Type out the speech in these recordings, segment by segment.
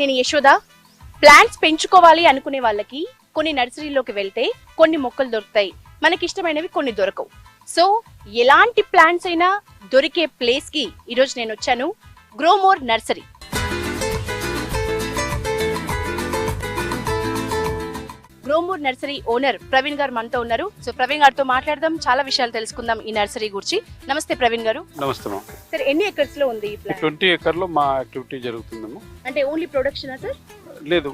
నేను యశోద. ప్లాంట్స్ పెంచుకోవాలి అనుకునే వాళ్ళకి కొన్ని నర్సరీలోకి వెళ్తే కొన్ని మొక్కలు దొరుకుతాయి, మనకి ఇష్టమైనవి కొన్ని దొరకవు. సో ఎలాంటి ప్లాంట్స్ అయినా దొరికే ప్లేస్ కి ఈరోజు నేను వచ్చాను, Gromor nursery. Gromor nursery owner Praveen గారు మనతో ఉన్నారు. సో ప్రవీణ్ గారితో మాట్లాడదాం, చాలా విషయాలు తెలుసుకుందాం ఈ నర్సరీ గురించి. నమస్తే ప్రవీణ్ గారు. నమస్తే. సార్ ఎన్ని ఎకర్స్ లో ఉంది? 20 ఎకర్లో మా యాక్టివిటీ జరుగుతుందమ్మా. అంటే ఓన్లీ ప్రొడక్షన్ సార్? లేదు,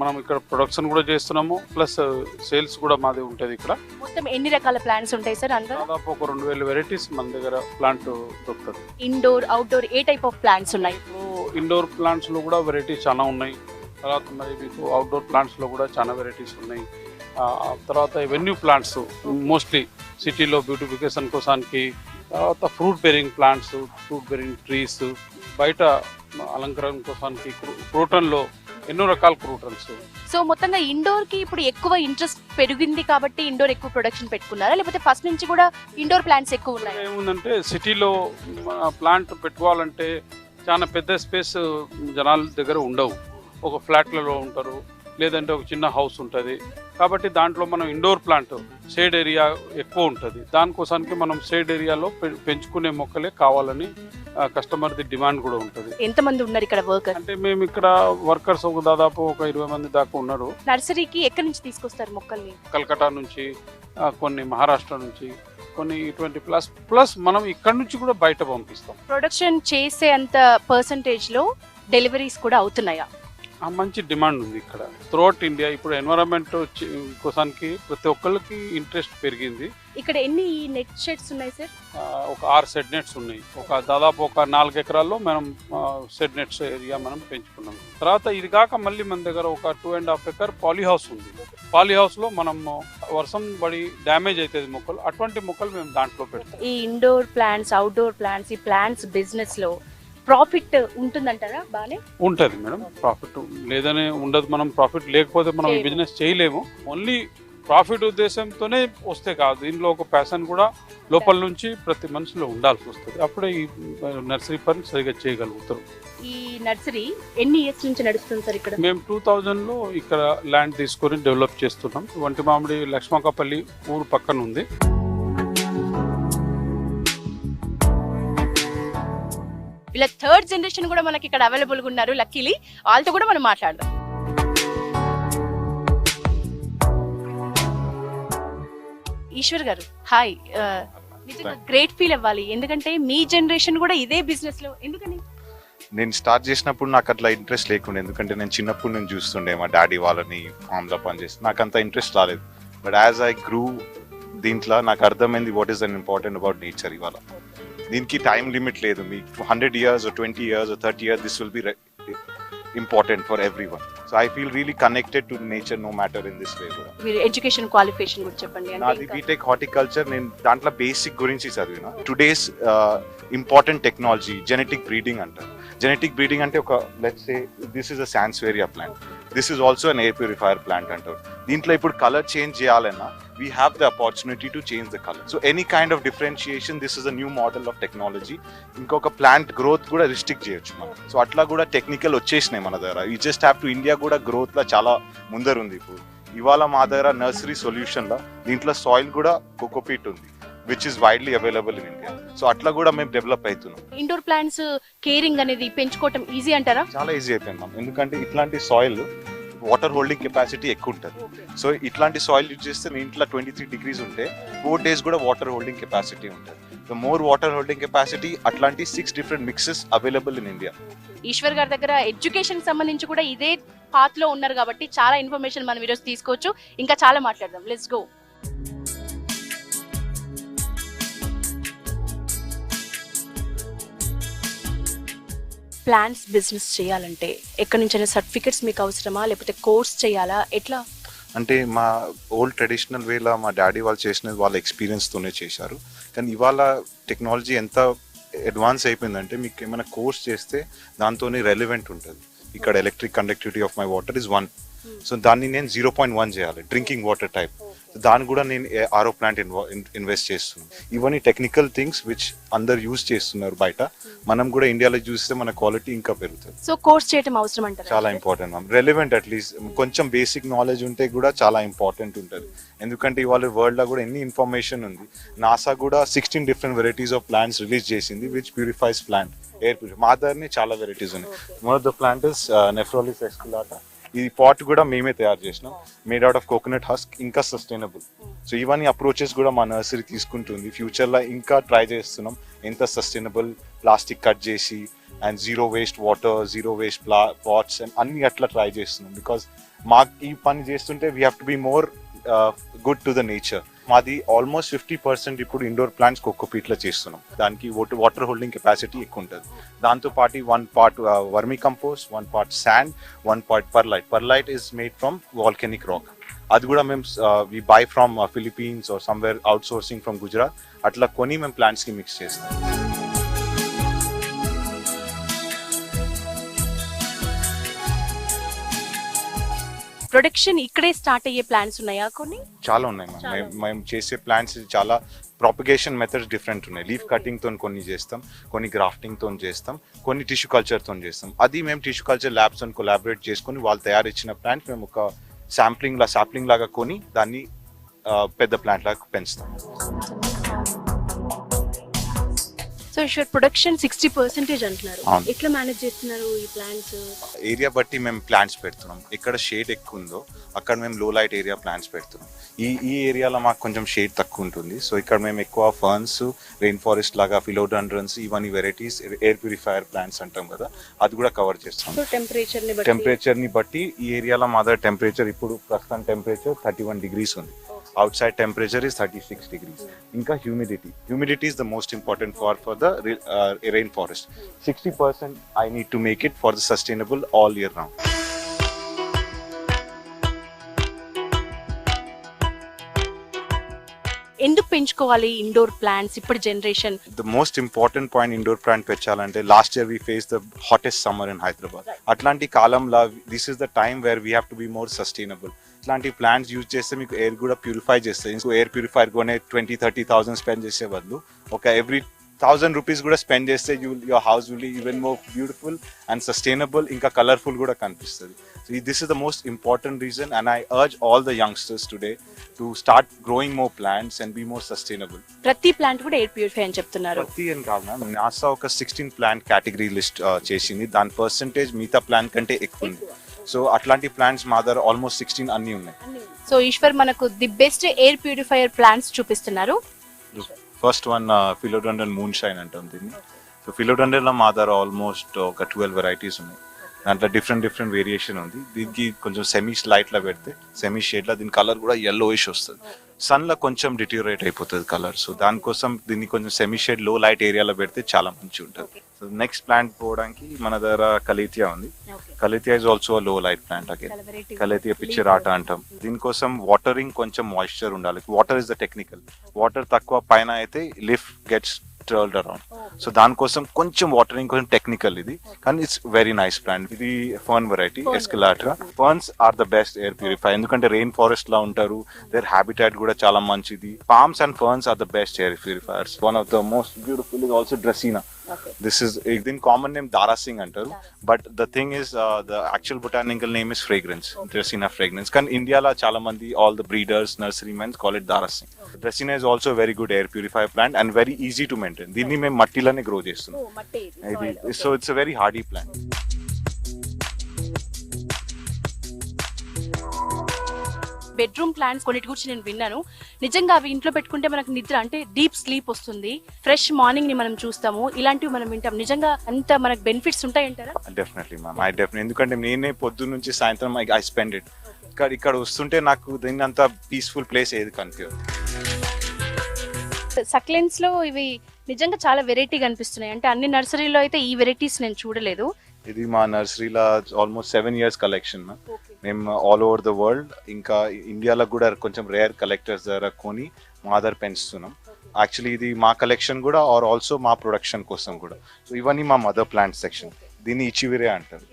మనం ఇక్కడ ప్రొడక్షన్ కూడా చేస్తున్నాము, ప్లస్ సేల్స్ కూడా మాది ఉంటుంది. ఇక్కడ మొత్తం ఎన్ని రకాల ప్లాంట్స్ ఉంటాయి సార్? అందులో దాదాపు ఒక 2000 వెరైటీస్ మన దగ్గర ప్లాంట్ దొరుకుతుంది. ఇండోర్ అవుట్డోర్ ఏ టైప్ ఆఫ్ ప్లాంట్స్ ఉన్నాయి? ఇండోర్ ప్లాంట్స్ లో కూడా వెరైటీస్ చాలా ఉన్నాయి. తర్వాత మరి మీకు అవుట్డోర్ ప్లాంట్స్ లో కూడా చాలా వెరైటీస్ ఉన్నాయి. తర్వాత వెన్యూ ప్లాంట్స్ మోస్ట్లీ సిటీలో బ్యూటిఫికేషన్ కోసానికి, తర్వాత fruit bearing plants, fruit bearing trees, బయట అలంకరణ కోసానికి క్రూటన్లో ఎన్నో రకాల క్రూటన్స్. సో మొత్తంగా ఇండోర్ కి ఇప్పుడు ఎక్కువ ఇంట్రెస్ట్ పెరిగింది కాబట్టి ఇండోర్ ఎక్కువ ప్రొడక్షన్ పెట్టుకున్నారా, లేకపోతే ఫస్ట్ నుంచి కూడా ఇండోర్ ప్లాంట్స్ ఎక్కువ ఉన్నాయి? ఏముందంటే సిటీలో ప్లాంట్ పెట్టుకోవాలంటే చాలా పెద్ద స్పేస్ జనాల దగ్గర ఉండవు. ఒక ఫ్లాట్లలో ఉంటారు, లేదంటే ఒక చిన్న హౌస్ ఉంటుంది. కాబట్టి దాంట్లో మనం ఇండోర్ ప్లాంట్ షేడ్ ఏరియా ఎక్కువ ఉంటుంది. దానికోసానికి మనం షేడ్ ఏరియాలో పెంచుకునే మొక్కలే కావాలని కస్టమర్ది డిమాండ్ కూడా ఉంటుంది. ఎంతమంది ఉన్నారు ఇక్కడ వర్కర్స్? అంటే మేము ఇక్కడ వర్కర్స్ దాదాపు ఒక 20 మంది దాకా ఉన్నారు. నర్సరీకి ఎక్కడి నుంచి తీసుకొస్తారు మొక్కల్ని? కలకటా నుంచి, కొన్ని మహారాష్ట్ర నుంచి, కొన్ని ఇటువంటి ప్లస్ మనం ఇక్కడ నుంచి కూడా బయట పంపిస్తాం. ప్రొడక్షన్ చేసే అంత పర్సంటేజ్ లో డెలివరీస్ కూడా అవుతున్నాయా? మంచి డిమాండ్ ఉంది ఇక్కడ త్రూఅవుట్ ఇండియా. ఇప్పుడు ఎన్విరాన్మెంట్ కోసానికి ప్రతి ఒక్కరికి ఇంట్రెస్ట్ పెరిగింది. ఇక్కడ ఎన్ని నెట్ షెడ్స్ ఉన్నాయి సార్? ఒక 6 షెడ్ నెట్స్ ఉన్నాయి. దాదాపు ఒక 4 ఎకరాల్లో మనం షెడ్ నెట్స్ ఏరియా మనం పెంచుకున్నాం. తర్వాత ఇది కాక మళ్ళీ మన దగ్గర ఒక 2.5 ఎకర్ పాలీ హౌస్ ఉంది. పాలీ హౌస్ లో మనం వర్షం పడి డ్యామేజ్ అవుతుంది మొక్కలు, అటువంటి మొక్కలు మేము దాంట్లో పెడతాం. ఈ ఇండోర్ ప్లాంట్స్, అవుట్డోర్ ప్లాంట్స్, ఈ ప్లాంట్స్ బిజినెస్ లో ప్రాఫిట్ ఉంటుందంటారా? బానే ఉంటుంది మేడం. ప్రాఫిట్ లేదని ఉండదు. మనం ప్రాఫిట్ లేకపోతే మనం ఈ బిజినెస్ చేయలేము. ఓన్లీ ప్రాఫిట్ ఉద్దేశంతోనే వస్తే కాదు, దీనిలో ఒక ప్యాషన్ కూడా లోపల నుంచి ప్రతి మనిషిలో ఉండాల్సి వస్తుంది. అప్పుడే ఈ నర్సరీ పని సరిగా చేయగలుగుతారు. ఈ నర్సరీ ఎన్ని ఇయర్స్ నుంచి నడుస్తుంది సార్ ఇక్కడ? మేము 2000లో ఇక్కడ ల్యాండ్ తీసుకొని డెవలప్ చేస్తున్నాం. వంటి మామిడి లక్ష్మకపల్లి ఊరు పక్కన ఉంది. ఇలా 3rd జనరేషన్ కూడా మనకి ఇక్కడ అవైలబుల్ గా ఉన్నారు. లక్కీలీ వాళ్ళతో కూడా మనం మాట్లాడదాం. ఈశ్వర్ గారు హాయ్. నిజంగా గ్రేట్ ఫీల్ అవ్వాలి, ఎందుకంటే మీ జనరేషన్ కూడా ఇదే బిజినెస్ లో. ఎందుకని? నేను స్టార్ట్ చేసినప్పుడు నాకు అట్లా ఇంట్రెస్ట్ లేకుండే, ఎందుకంటే నేను చిన్నప్పుడు నేను చూస్తుండే మా డాడీ వాళ్ళని ఫామ్లో పనిచేసి నాకు అంత ఇంట్రెస్ట్ రాలేదు. బట్ యాజ్ ఐ గ్రూ దీంట్లో నాకు అర్థమైంది what is an important about nature. ఇవాళ దీనికి టైం లిమిట్ లేదు. మీకు 100 years or 20 years or 30 years this will be important for everyone. So I feel really connected to nature no matter in this way. మీరు education qualification గురించి చెప్పండి. నాది BTech horticulture. నేను దాంట్లో బేసిక్ గురించి చదివిన. Today's important technology genetic breeding అంటారు. Genetic breeding అంటే ఒక let's say this is a sansevieria plant, this is also an air purifier plant అంటారు. దీంట్లో ఇప్పుడు కలర్ చేంజ్ చేయాలన్నా we have the opportunity to change the color. So any kind of differentiation, this is a new model of technology. ఇంకొక plant growth కూడా restrict చేయొచ్చు మనం. So అట్లా కూడా టెక్నికల్ వచ్చేసినాయి మన దగ్గర. You just have to India కూడా గ్రోత్ లో చాలా ముందరుంది. ఇప్పుడు ఇవాళ మా దగ్గర నర్సరీ సొల్యూషన్ లో దీంట్లో సాయిల్ కూడా కోకోపీట్ ఉంది, which is widely available in India. So అట్లా కూడా మేము డెవలప్ అవుతున్నాం. ఇండోర్ ప్లాంట్స్ కేరింగ్ అనేది పెంచుకోవటం ఈజీ అంటారా? చాలా ఈజీ అయిపోయింది మ్యామ్, ఎందుకంటే ఇట్లాంటి సాయిల్ వాటర్ హోల్డింగ్ కెపాసిటీ ఎక్కువ ఉంటుంది. సో ఇట్లాంటి సాయిల్ యూజ్ చేస్తే మీ ఇంట్లో 23 degrees ఉంటే 4 days కూడా వాటర్ హోల్డింగ్ కెపాసిటీ ఉంటుంది. So more water holding capacity, అట్లాంటి 6 different mixes available in India. Eshwar గారి దగ్గర ఎడ్యుకేషన్ సంబంధించి కూడా ఇదే పాత్ లో ఉన్నారు కాబట్టి చాలా ఇన్ఫర్మేషన్ మనం ఈరోజు తీసుకోవచ్చు. ఇంకా చాలా మాట్లాడదాం. Let's go. ప్లాంట్స్ బిజినెస్ చేయాలంటే ఎక్కడి నుంచైనా సర్టిఫికెట్స్ మీకు అవసరమా, లేకపోతే కోర్స్ చేయాలా, ఎట్లా? అంటే మా ఓల్డ్ ట్రెడిషనల్ వేలో మా డాడీ వాళ్ళు చేసినది వాళ్ళ ఎక్స్పీరియన్స్తోనే చేశారు. కానీ ఇవాళ టెక్నాలజీ ఎంత అడ్వాన్స్ అయిపోయిందంటే మీకు ఏమైనా కోర్స్ చేస్తే దాంతోనే రెలవెంట్ ఉంటుంది. ఇక్కడ electric conductivity of my water is 1. So దాన్ని నేను 0.1 చేయాలి, డ్రింకింగ్ వాటర్ టైప్. దాన్ని కూడా నేను ఆరో ప్లాంట్ ఇన్వెస్ట్ చేస్తున్నాను. ఇవన్నీ టెక్నికల్ థింగ్స్ విచ్ అందరు యూజ్ చేస్తున్నారు బయట. మనం కూడా ఇండియాలో చూస్తే మన క్వాలిటీ ఇంకా పెరుగుతుంది. సో కోర్స్ చేయడం అవసరం అంటారు. చాలా ఇంపార్టెంట్ మ్యామ్. రెలెవెంట్ అట్లీస్ట్ కొంచెం బేసిక్ నాలెడ్జ్ ఉంటే కూడా చాలా ఇంపార్టెంట్ ఉంటుంది. ఎందుకంటే ఇవాళ వరల్డ్ లో కూడా ఎన్ని ఇన్ఫర్మేషన్ ఉంది. నాసా కూడా 16 different varieties of plants release చేసింది which purifies plant air purify. మా దగ్గరనే చాలా వెరైటీస్ ఉన్నాయి. One of the plant is nephrolepis exaltata. ఈ పాట్ కూడా మేమే తయారు చేసినాం, made out of coconut husk. ఇంకా సస్టైనబుల్. సో ఇవన్నీ అప్రోచెస్ కూడా మా నర్సరీ తీసుకుంటుంది. ఫ్యూచర్లో ఇంకా ట్రై చేస్తున్నాం ఎంత సస్టైనబుల్ ప్లాస్టిక్ కట్ చేసి and zero waste water, zero waste pots and అన్ని అట్లా ట్రై చేస్తున్నాం. బికాస్ మాకు ఈ పని చేస్తుంటే we have to be more good to the nature. మాది ఆల్మోస్ట్ 50% ఇప్పుడు ఇండోర్ ప్లాంట్స్ కోకోపీట్లో చేస్తున్నాం. దానికి వాటర్ హోల్డింగ్ కెపాసిటీ ఎక్కువ ఉంటుంది. దాంతోపాటు 1 part vermicompost, 1 part sand, 1 part perlite. Perlite is made from volcanic rock. అది కూడా మేము we buy from Philippines or somewhere outsourcing from Gujarat. అట్లా కొని మేము ప్లాంట్స్కి మిక్స్ చేస్తాం. ప్రొడక్షన్ ఇక్కడే స్టార్ట్ అయ్యే ప్లాన్స్ ఉన్నాయా కొన్ని? చాలా ఉన్నాయి మ్యామ్. మేము చేసే ప్లాంట్స్ చాలా ప్రాపగేషన్ మెథడ్స్ డిఫరెంట్ ఉన్నాయి. లీఫ్ కటింగ్తో కొన్ని చేస్తాం, కొన్ని గ్రాఫ్టింగ్తో చేస్తాం, కొన్ని టిష్యూ కల్చర్తో చేస్తాం. అది మేము టిష్యూ కల్చర్ ల్యాబ్స్తో కొలాబరేట్ చేసుకొని వాళ్ళు తయారు ఇచ్చిన ప్లాంట్ మేము ఒక సాప్లింగ్ లాగా కొని దాన్ని పెద్ద ప్లాంట్ లాగా పెంచుతాం. సో షూర్ ప్రొడక్షన్ 60% అంటున్నారు. అవును. ఎట్లా మేనేజ్ చేస్తున్నారు ఈ ప్లాంట్స్? ఏరియా బట్టి మేము ప్లాంట్స్ పెడుతున్నాం. ఎక్కడ షేడ్ ఎక్కువ ఉందో అక్కడ మేము లో లైట్ ఏరియా ప్లాంట్స్ పెడుతున్నాం. ఈ ఏరియాలో మాకు కొంచెం షేడ్ తక్కువ ఉంటుంది. సో ఇక్కడ మేము ఎక్కువ ఫర్న్స్, రెయిన్ ఫారెస్ట్ లాగా, ఫిలోడాండ్రన్స్, ఇవన్నీ వెరైటీస్ ఎయిర్ ప్యూరిఫైయర్ ప్లాంట్స్ అంటాం కదా, అది కూడా కవర్ చేస్తాం. సో టెంపరేచర్ ని బట్టి ఈ ఏరియాలో మా దగ్గర టెంపరేచర్ ఇప్పుడు ప్రస్తుతం టెంపరేచర్ 31 degrees ఉంది. outside temperature is 36 degrees. Inka humidity is the most important for the rainforest. 60% I need to make it for the sustainable all year round. ఎందుకు పెంచుకోవాలి ఇండోర్ ప్లాంట్స్ ఇప్పుడు generation? The most important point indoor plant పెంచాలంటే last year we faced the hottest summer in Hyderabad. అట్లాంటి కాలంలో this is the time where we have to be more sustainable. ఇట్లాంటి plants use చేస్తే మీకు air కూడా purify చేస్తాయి. ఇంకో air purifier కొనే 20,000-30,000 స్పెండ్ చేసే బదులు ఒక ఎవ్రీ 1,000 rupees కూడా స్పెండ్ చేస్తే your house will even more beautiful and sustainable, ఇంకా కలర్ఫుల్ కూడా కనిపిస్తుంది. So this is the most important reason and I urge all the youngsters today to start growing more plants and be more sustainable. ప్రతి plant కూడా air purify అని చెప్తున్నారు. ప్రతి అని కాదు మ్యామ్, నాసా ఒక 16 ప్లాంట్ కేటగిరీ లిస్ట్ చేసింది. దాని పర్సంటేజ్ మిగతా ప్లాంట్ కంటే ఎక్కువ ఉంది. సో అట్లాంటి ప్లాంట్స్ మా దగ్గర ఆల్మోస్ట్ 16 అన్ని ఉన్నాయి. సో ఈశ్వర్ మనకు the best air purifier plants చూపిస్తున్నారు. First one philodendron moon shine అంటాం దీన్ని. సో ఫిలోడెండ్రన్లో మా దగ్గర ఆల్మోస్ట్ ఒక 12 వెరైటీస్ ఉన్నాయి. దాంట్లో డిఫరెంట్ వేరియేషన్ ఉంది. దీనికి కొంచెం సెమీ లైట్లో పెడితే సెమీ షేడ్లో దీని కలర్ కూడా yellowish వస్తుంది. సన్లో కొంచెం డిటీరియేట్ అయిపోతుంది కలర్. సో దానికోసం దీన్ని కొంచెం సెమీ షేడ్ లో లైట్ ఏరియాలో పెడితే చాలా మంచిగా ఉంటుంది. సో నెక్స్ట్ ప్లాంట్ పోవడానికి మన దగ్గర కలేతియా ఉంది. Calathea is also low light plant again. Calathea పిచ్చిరాట అంటాం. దీనికోసం వాటరింగ్ కొంచెం మాయిశ్చర్ ఉండాలి. Water is the technical. Water తక్కువ పైన అయితే leaf gets turned around. So దానికోసం కొంచెం వాటరింగ్ కొంచెం టెక్నికల్ ఇది, కానీ ఇట్స్ వెరీ నైస్ ప్లాంట్. ఇది ఫర్న్ వెరైటీ ఎస్కలాట్రా. Ferns are the best air purify, ఎందుకంటే రెయిన్ ఫారెస్ట్ లా ఉంటారు. దేర్ హ్యాబిటాట్ కూడా చాలా మంచిది. Palms and ferns are the best air purifiers. One of the most beautiful is also dracaena. This is in common name Darasing antaru, but the thing is the actual botanical name is fragrance, Dracena fragrance. Kan India la chala mandi all the breeders, nurserymen call it Darasing. Dracena is also a very good air purifier plant and very easy to maintain. Dinni mem mattilane grow chestunam. So it's a very hardy plant. Bedroom plants కొన్నిటి గురించి నేను విన్నాను. నిజంగా అవి ఇంట్లో పెట్టుకుంటే మనకు నిద్ర అంటే డీప్ స్లీప్ వస్తుంది, ఫ్రెష్ మార్నింగ్ ని మనం చూస్తాము, ఇలాంటివి మనం వింటాం. నిజంగా అంత మనకు బెనిఫిట్స్ ఉంటాయంటారా? డెఫినెట్లీ మ్యామ్, ఎందుకంటే నేనే పొద్దు నుంచి సాయంత్రం ఐ స్పెండ్ ఇట్. ఇక్కడ వస్తుంటే నాకు దీన్ని అంత పీస్ఫుల్ ప్లేస్ ఏది కనిపించదు. సక్లెంట్స్ లో ఇవి నిజంగా చాలా వెరైటీగా అనిపిస్తున్నాయి. అంటే అన్ని నర్సరీలో అయితే ఈ వెరైటీస్ నేను చూడలేదు. ఇది మా నర్సరీలో ఆల్మోస్ట్ 7 years కలెక్షన్. మేము ఆల్ ఓవర్ ద వరల్డ్, ఇంకా ఇండియాలో కూడా కొంచెం రేర్ కలెక్టర్స్ దగ్గర కొని మా దగ్గర పెంచుతున్నాం. యాక్చువల్లీ ఇది మా కలెక్షన్ కూడా ఆర్ ఆల్సో మా ప్రొడక్షన్ కోసం కూడా. సో ఇవన్నీ మా మదర్ ప్లాంట్ సెక్షన్. దీన్ని ఇచివేరియా అంటారు.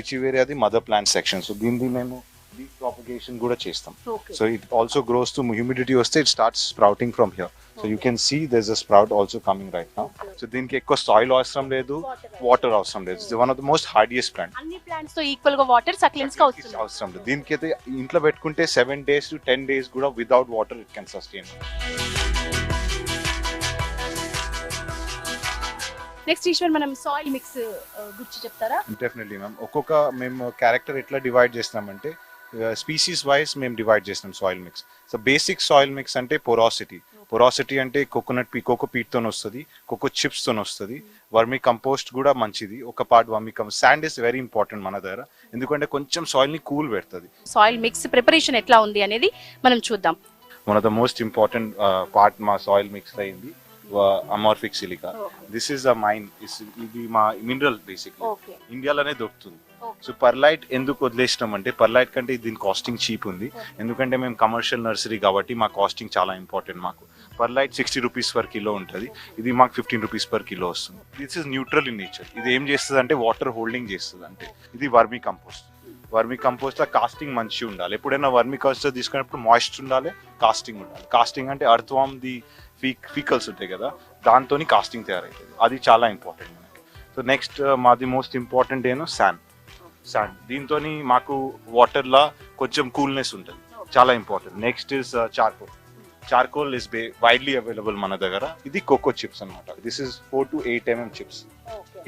ఇచివేరియా అది మదర్ ప్లాంట్ సెక్షన్. సో దీన్ని మేము లీఫ్ ప్రాపగేషన్ కూడా చేస్తాం. Okay. So it also grows to humidity వస్తే it starts sprouting from here. So you can see there is a sprout also coming right now. So దీనికి ఎక్కువ soil అవసరం లేదు, water అవసరం లేదు. It's one of the most hardiest plant. అన్ని plants తో equal గా వాటర్ సక్లెంట్స్ కి వస్తుంది. అవసరం లేదు. దీనికి అయితే ఇంట్లో పెట్టుకుంటే 7 days to 10 days కూడా without water it can sustain. Next Eshwar మనం సాయిల్ మిక్స్ గురించి చెప్తారా? Definitely ma'am. ఒక్కొక్క మేము క్యారెక్టర్ ఎట్లా డివైడ్ చేస్తామంటే స్పీసీస్ వైజ్ మేము డివైడ్ చేస్తాం soil mix. So basic soil mix అంటే పొరాసిటీ అంటే కోకో పీట్తో వస్తుంది, కోకో చిప్స్తో వస్తుంది. వర్మీ కంపోస్ట్ కూడా మంచిది, ఒక part vermi compost. Sand is very important మన దగ్గర, ఎందుకంటే కొంచెం సాయిల్ ని కూల్ పెడుతుంది. సాయిల్ మిక్స్ ప్రిపరేషన్ ఎట్లా ఉంది అనేది మనం చూద్దాం. One of the most important part మా సాయిల్ మిక్స్ అయింది amorphic silica. This is a mine. ఇది మా మినరల్ బేసిక్లీ ఇండియాలోనే దొరుకుతుంది. సో పర్లైట్ ఎందుకు వదిలేసినాం అంటే పర్లైట్ కంటే దీని కాస్టింగ్ చీప్ ఉంది, ఎందుకంటే మేము కమర్షియల్ నర్సరీ కాబట్టి మా కాస్టింగ్ చాలా ఇంపార్టెంట్. మాకు పర్లైట్ 60 rupees per kilo ఉంటుంది, ఇది మాకు 15 rupees per kilo వస్తుంది. This is neutral in nature. ఇది ఏం చేస్తుంది అంటే వాటర్ హోల్డింగ్ చేస్తుంది. అంటే ఇది వర్మీ కంపోస్ట్ లో కాస్టింగ్ మంచిగా ఉండాలి. ఎప్పుడైనా వర్మీ కంపోస్ట్ తీసుకున్నప్పుడు మాయిస్ట్ ఉండాలి, కాస్టింగ్ ఉండాలి. కాస్టింగ్ అంటే అర్త్ వామ్ ది ఫీకల్స్ ఉంటాయి కదా, దాంతో కాస్టింగ్ తయారవుతుంది. అది చాలా ఇంపార్టెంట్ మనకి. సో నెక్స్ట్ మాది మోస్ట్ ఇంపార్టెంట్ ఏమో శాండ్. దీంతో మాకు వాటర్ లా కొంచెం కూల్నెస్ ఉంటుంది, చాలా important. Next is charcoal is widely available మన దగ్గర. ఇది కోకో చిప్స్ అనమాట. This is 4 to 8 mm chips.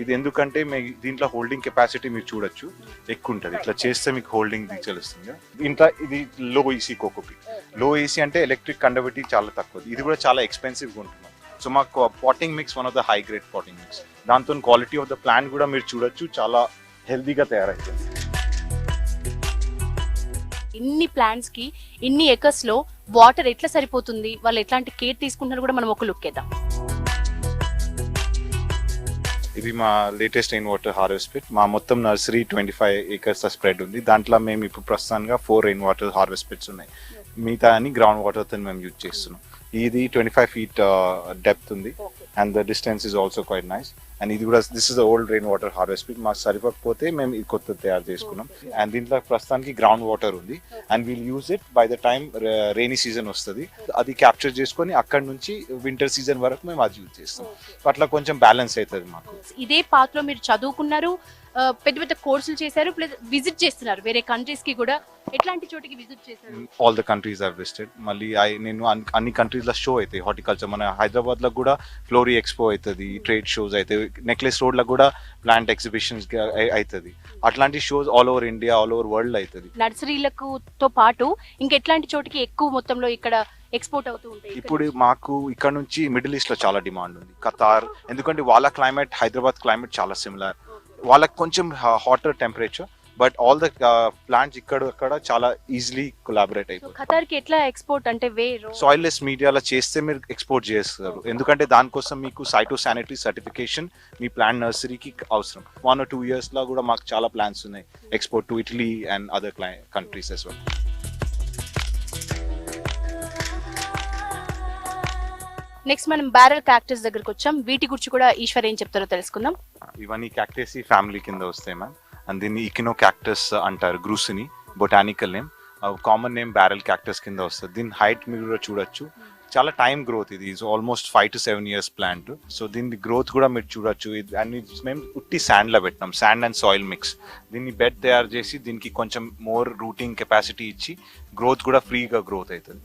ఇది ఎందుకంటే దీంట్లో హోల్డింగ్ కెపాసిటీ మీరు చూడొచ్చు ఎక్కువ ఉంటుంది. ఇట్లా చేస్తే మీకు హోల్డింగ్ తెలుస్తుంది. ఇంట్లో ఇది లో ఈసీ కోకో పీట్. లో ఈసీ అంటే ఎలక్ట్రిక్ కండక్టివిటీ చాలా తక్కువ. ఇది కూడా చాలా ఎక్స్పెన్సివ్గా ఉంటున్నాం. సో మాకు potting mix one of the high grade potting mix. దాంతో క్వాలిటీ ఆఫ్ ద ప్లాంట్ కూడా మీరు చూడొచ్చు, చాలా హెల్దీగా తయారైతుంది. ఇన్ని ప్లాంట్స్ కి ఇన్ని ఎకర్స్ లో వాటర్ ఎట్లా సరిపోతుంది, వాళ్ళు ఎట్లాంటి కేర్ తీసుకుంటున్నారు కూడా మనం ఒక లుక్ వేద్దాం. ఇది మా latest rain water harvest pit. మా మొత్తం నర్సరీ 25 acres స్ప్రెడ్ ఉంది. దాంట్లో మేము ఇప్పుడు ప్రస్తుతానికి 4 రెయిన్ వాటర్ హార్వెస్ట్ పిట్స్ ఉన్నాయి. మిగతా అని గ్రౌండ్ వాటర్తో మేము యూజ్ చేస్తున్నాం. ఇది 25 feet డెప్త్ ఉంది and the distance is also quite nice. And ఇది కూడా this is the old rain water harvest pit. మాకు సరిపోకపోతే మేము ఇది కొత్త తయారు చేసుకున్నాం. అండ్ దీంట్లో ప్రస్తుతానికి గ్రౌండ్ వాటర్ ఉంది and will use it by the time rainy season వస్తుంది. అది క్యాప్చర్ చేసుకొని అక్కడ నుంచి వింటర్ సీజన్ వరకు మేము అది యూజ్ చేస్తాం. అట్లా కొంచెం బ్యాలెన్స్ అవుతుంది మాకు. ఇదే పాత్రలో మీరు చదువుకున్నారు, పెద్ద పెద్ద కోర్సులు చేశారు, ప్లస్ విజిట్ చేస్తున్నారు వేరే కంట్రీస్ కి కూడా. ఎట్లాంటి చోటికి విజిట్ చేశారు? All the countries I visited. మళ్ళీ నేను అన్ని కంట్రీస్ లో షో అవుతాయి హార్టికల్చర్. మన హైదరాబాద్ లో కూడా ఫ్లోరీ ఎక్స్పో అవుతుంది, ట్రేడ్ షోస్ అవుతాయి, నెక్లెస్ రోడ్ లో కూడా ప్లాంట్ ఎగ్జిబిషన్స్ అవుతుంది. అట్లాంటి shows all over India, all over world అవుతుంది. నర్సరీలకు తో పాటు ఇంకెట్లాంటి చోటికి ఎక్కువ మొత్తంలో ఇక్కడ ఎక్స్పోర్ట్ అవుతూ ఉంటాయి? ఇప్పుడు మాకు ఇక్కడ నుంచి మిడిల్ ఈస్ట్ లో చాలా డిమాండ్ ఉంది, ఖతార్. ఎందుకంటే వాళ్ళ క్లైమేట్ హైదరాబాద్ క్లైమేట్ చాలా సిమిలర్. వాళ్ళకి కొంచెం hotter temperature, but all the plants ఇక్కడ చాలా ఈజీలీ కొలాబరేట్ అయిపోతుంది. ఖతార్ కి ఎట్లా ఎక్స్పోర్ట్ అంటే సాయిల్ లెస్ మీడియాలో చేస్తే మీరు ఎక్స్పోర్ట్ చేస్తారు, ఎందుకంటే దానికోసం మీకు సైటోసానిటరీ సర్టిఫికేషన్ మీ ప్లాంట్ నర్సరీకి అవసరం. 1 or 2 years లో కూడా మాకు చాలా ప్లాన్స్ ఉన్నాయి export to Italy and other countries as well. Next మనం బ్యారల్ క్యాక్టస్ దగ్గరకు వచ్చాం. వీటి గురించి కూడా ఈశ్వర్ ఏం చెప్తారో తెలుసుకుందాం. ఇవన్నీ క్యాక్టసీ ఫ్యామిలీ కింద వస్తాయి మ్యామ్. అండ్ దీన్ని ఇకినో క్యాక్టస్ అంటారు, grusonii botanical name. Common name barrel cactus కింద వస్తుంది. దీని హైట్ మీరు చూడొచ్చు, చాలా టైం గ్రోత్. ఇది ఆల్మోస్ట్ 5 to 7 years ప్లాంట్. సో దీని గ్రోత్ కూడా మీరు చూడొచ్చు. అన్ని మేము ఉట్టి శాండ్ లో పెట్టినాం, శాండ్ అండ్ సాయిల్ మిక్స్. దీన్ని బెడ్ తయారు చేసి దీనికి కొంచెం మోర్ రూటింగ్ కెపాసిటీ ఇచ్చి గ్రోత్ కూడా ఫ్రీగా గ్రోత్ అవుతుంది.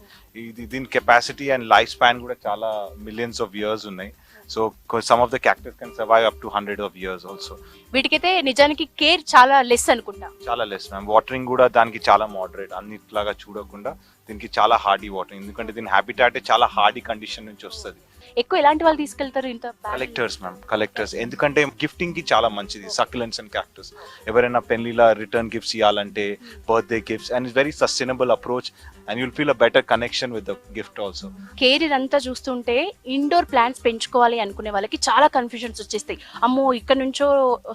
దీని కెపాసిటీ అండ్ లైఫ్ స్పాన్ కూడా చాలా millions of years ఉన్నాయి. So some of the cactus can survive up to 100 of years also. వీటికైతే నిజానికి కేర్ చాలా లెస్ అనుకుంటా. చాలా లెస్ మ్యామ్. వాటరింగ్ కూడా దానికి చాలా మోడరేట్, అన్నిట్లాగా చూడకుండా దీనికి చాలా హార్డీ వాటరింగ్, ఎందుకంటే దీని హ్యాబిటాట్ చాలా హార్డీ కండిషన్ నుంచి వస్తుంది. ఎక్కువ ఎలాంటి వాళ్ళు తీసుకెళ్తారు? ఇంత కలెక్టర్స్ మ్యామ్, కలెక్టర్స్. ఎందుకంటే గిఫ్టింగ్ కి చాలా మంచిది సక్యులెంట్స్ అండ్ క్యాక్టస్. ఎవరైనా పెళ్లిలా రిటర్న్ గిఫ్ట్స్ ఇవ్వాలంటే, birthday gifts, and it's very sustainable approach and you'll feel a better connection with the gift also. Care ఇదంతా చూస్తుంటే ఇండోర్ ప్లాంట్స్ పెంచుకోవాలి అనుకునే వాళ్ళకి చాలా కన్ఫ్యూజన్స్ వచ్చేస్తాయి. అమ్మో ఇక్కడ నుంచో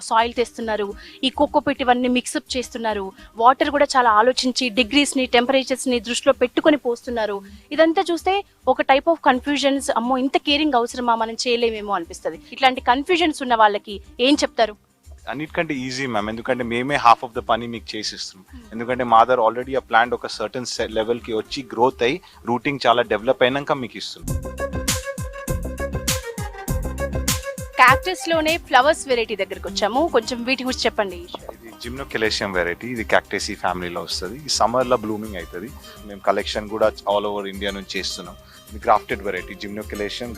సాయిల్ తెస్తున్నారు, ఈ కోకోపిట్ ఇవన్నీ మిక్సప్ చేస్తున్నారు, వాటర్ కూడా చాలా ఆలోచించి డిగ్రీస్ ని టెంపరేచర్స్ ని దృష్టిలో పెట్టుకొని పోస్తున్నారు. ఇదంతా చూస్తే ఒక టైప్ ఆఫ్ కన్ఫ్యూజన్స్, అమ్మో ఇంత కేరింగ్ అవసరమా, మనం చేయలేమేమో అనిపిస్తుంది. ఇట్లాంటి కన్ఫ్యూజన్స్ ఉన్న వాళ్ళకి ఏం చెప్తారు? అన్నిటికంటే ఈజీ మ్యామ్, ఎందుకంటే మేమే హాఫ్ ఆఫ్ ద పని మీకు చేసిస్తున్నాం. ఎందుకంటే మా దగ్గర ఆల్రెడీ ఆ ప్లాంట్ ఒక సర్టన్ లెవెల్కి వచ్చి గ్రోత్ అయ్యి రూటింగ్ చాలా డెవలప్ అయినాక మీకు ఇస్తుంది. క్యాక్టస్ లోనే ఫ్లవర్స్ వెరైటీ దగ్గరకు వచ్చాము, కొంచెం వీటి గురించి చెప్పండి. ఇది జిమ్నోకెలేషియం వెరైటీ, ఇది క్యాక్టేసీ ఫ్యామిలీలో వస్తుంది. ఈ సమ్మర్లో బ్లూమింగ్ అవుతుంది. మేము కలెక్షన్ కూడా ఆల్ ఓవర్ ఇండియా నుంచి చేస్తున్నాం. ఇది grafted variety, gymnocalycium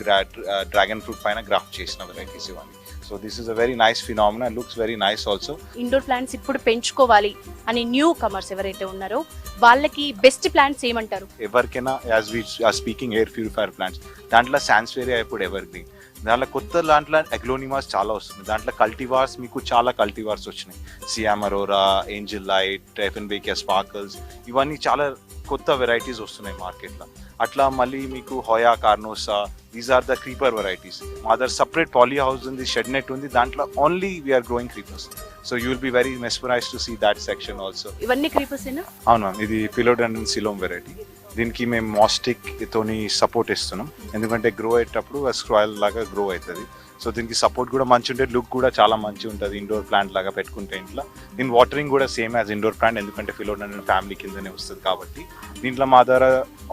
dragon fruit పైన గ్రాఫ్ట్ చేసిన వెరైటీస్ ఇవన్నీ. So this is a very nice phenomena, looks very nice also. Indoor plants ఇప్పుడు పెంచుకోవాలి అని న్యూ కమర్స్ ఎవరైతే ఉన్నారో వాళ్ళకి బెస్ట్ ప్లాంట్స్ ఏమంటారు? ఎవరికైనా as we are speaking air purifier plants, దాంట్లో సాన్స్వేరియా ఇప్పుడు ఎవర్ గ్రీన్, దాంట్లో కొత్త దాంట్లో అగ్లోనిమాస్ చాలా వస్తుంది. దాంట్లో కల్టివార్స్ మీకు చాలా కల్టివార్స్ వచ్చినాయి. Siam Aurora, angel light, Dieffenbachia sparkles, ఇవన్నీ చాలా కొత్త వెరైటీస్ వస్తున్నాయి మార్కెట్లో. అట్లా మళ్ళీ మీకు hoya carnosa, these are the creeper varieties. మా దగ్గర సపరేట్ పాలీ హౌస్ ఉంది, షెడ్ నెట్ ఉంది, దాంట్లో only we are growing creepers. So you will be very mesmerize to see that section also. ఇవన్నీ క్రీపర్స్ ఏనా? అవును మ్యామ్, ఇది ఫిలోడెండ్రన్ సిలోమ్ వెరైటీ. దీనికి మేము మాస్టిక్ తోని సపోర్ట్ ఇస్తున్నాం, ఎందుకంటే గ్రో అయ్యేటప్పుడు స్క్రాయిల్ లాగా గ్రో అవుతుంది. సో దీనికి సపోర్ట్ కూడా మంచి ఉంటుంది, లుక్ కూడా చాలా మంచి ఉంటుంది ఇండోర్ ప్లాంట్ లాగా పెట్టుకుంటే ఇంట్లో. దీని వాటరింగ్ కూడా సేమ్ యాజ్ ఇండోర్ ప్లాంట్, ఎందుకంటే ఫిలోడెండ్రన్ ఫ్యామిలీ కిందనే వస్తుంది కాబట్టి. దీంట్లో మా దగ్గర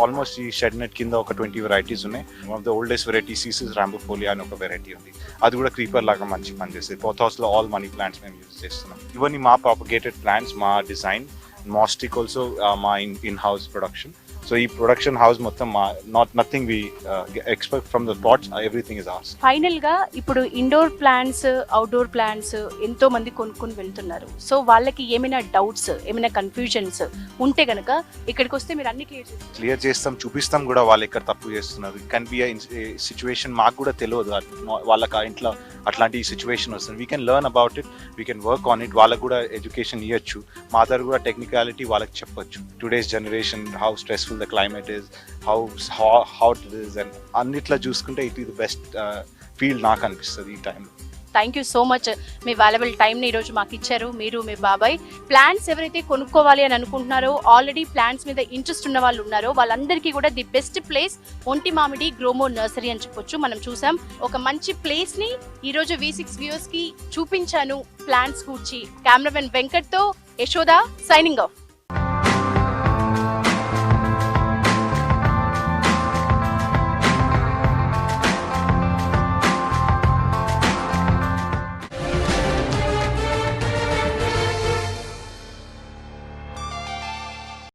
ఆల్మోస్ట్ ఈ షెడ్ నెట్ కింద ఒక 20 వెరైటీస్ ఉన్నాయి. One of the oldest variety Cissus rhombifolia అని ఒక వెరైటీ ఉంది, అది కూడా క్రీపర్ లాగా మంచి పనిచేస్తుంది. పోత్ హౌస్లో ఆల్ మనీ ప్లాంట్స్ మేము యూజ్ చేస్తున్నాం. ఇవన్నీ మా ప్రాపగేటెడ్ ప్లాంట్స్, మా డిజైన్. మాస్టిక్ ఆల్సో మా ఇన్ హౌస్ ప్రొడక్షన్. సో ఈ ప్రొడక్షన్ హౌస్ మొత్తం మా nothing we expect from the pots, everything is ours. Final గా ఇప్పుడు ఇండోర్ ప్లాంట్స్, అవుట్డోర్ ప్లాంట్స్ ఎంతో మంది కొనుక్కొని వెళ్తున్నారు. సో వాళ్ళకి ఏమైనా డౌట్స్, ఏమైనా కన్ఫ్యూజన్స్ ఉంటే గనక ఇక్కడికి వస్తే మీరు అన్ని క్లియర్ చేస్తాం, చూపిస్తాం కూడా వాళ్ళు ఎక్కడ తప్పు చేస్తున్నారు. ఇట్ కెన్ బి సిచ్యువేషన్ మాకు కూడా తెలియదు, వాళ్ళకి ఇంట్లో అట్లాంటి సిచ్యువేషన్ వస్తుంది. We can learn about it, we can work on it. వాళ్ళకు కూడా ఎడ్యుకేషన్ ఇవ్వచ్చు, మా దగ్గర కూడా టెక్నికాలిటీ వాళ్ళకి చెప్పొచ్చు. Today's generation how stressful the climate is, how hot it is, and అన్నిట్లా చూసుకుంటే it is the best field నాకు అనిపిస్తుంది ఈ టైంలో. Thank you so much, me valuable టైంని ఈరోజు మాకు ఇచ్చారు. మీరు, మీ బాబాయ్. ప్లాంట్స్ ఎవరైతే కొనుక్కోవాలి అని అనుకుంటున్నారో, ఆల్రెడీ ప్లాంట్స్ మీద ఇంట్రెస్ట్ ఉన్న వాళ్ళు ఉన్నారో, వాళ్ళందరికీ కూడా ది బెస్ట్ ప్లేస్ ఒంటి మామిడి గ్రోమో నర్సరీ అని చెప్పొచ్చు. మనం చూసాం ఒక మంచి ప్లేస్ ని ఈరోజు V6 వ్యూవర్స్ కి చూపించాను ప్లాంట్స్ కూర్చి. కెమెరామెన్ వెంకట్ తో యశోద సైనింగ్ ఆఫ్.